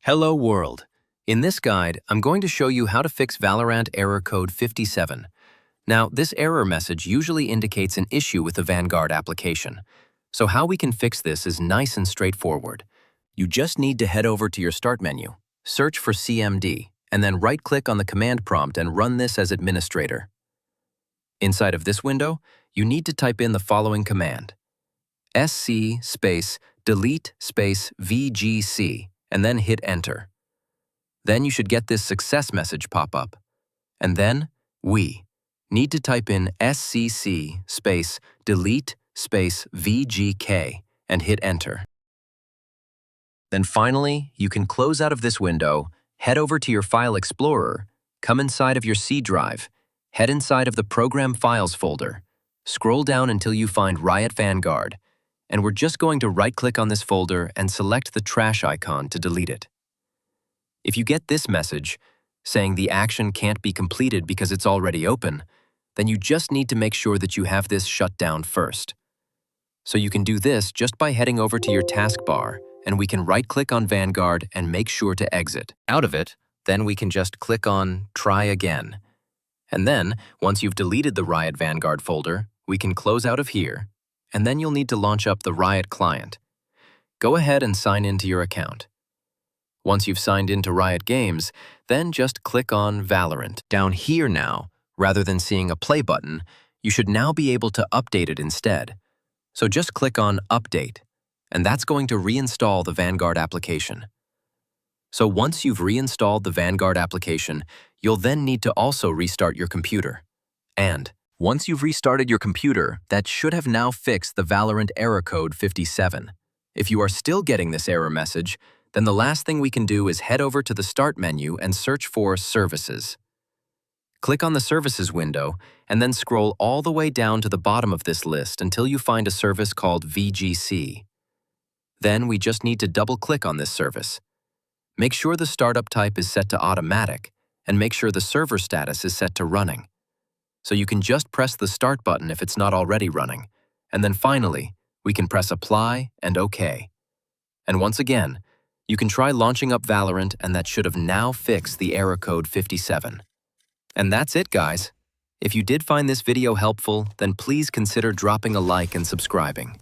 Hello world. In this guide, I'm going to show you how to fix Valorant error code 57. Now, this error message usually indicates an issue with the Vanguard application. So how we can fix this is nice and straightforward. You just need to head over to your Start menu, search for CMD, and then right-click on the command prompt and run this as administrator. Inside of this window, you need to type in the following command: sc space delete space vgc, and then hit enter. Then you should get this success message pop up. And then, we need to type in scc space delete space vgk and hit enter. Then finally, you can close out of this window, head over to your File Explorer, come inside of your C drive, head inside of the Program Files folder, scroll down until you find Riot Vanguard, and we're just going to right-click on this folder and select the trash icon to delete it. If you get this message, saying the action can't be completed because it's already open, then you just need to make sure that you have this shut down first. So you can do this just by heading over to your taskbar, and we can right-click on Vanguard and make sure to exit. Out of it, then we can just click on Try Again. And then, once you've deleted the Riot Vanguard folder, we can close out of here, and then you'll need to launch up the Riot client. Go ahead and sign into your account. Once you've signed into Riot Games, then just click on Valorant. Down here now, rather than seeing a play button, you should now be able to update it instead. So just click on Update, and that's going to reinstall the Vanguard application. So once you've reinstalled the Vanguard application, you'll then need to also restart your computer. And once you've restarted your computer, that should have now fixed the Valorant error code 57. If you are still getting this error message, then the last thing we can do is head over to the Start menu and search for Services. Click on the Services window, and then scroll all the way down to the bottom of this list until you find a service called VGC. Then we just need to double-click on this service. Make sure the startup type is set to Automatic, and make sure the server status is set to Running. So you can just press the Start button if it's not already running. And then finally, we can press Apply and OK. And once again, you can try launching up Valorant, and that should have now fixed the error code 57. And that's it, guys. If you did find this video helpful, then please consider dropping a like and subscribing.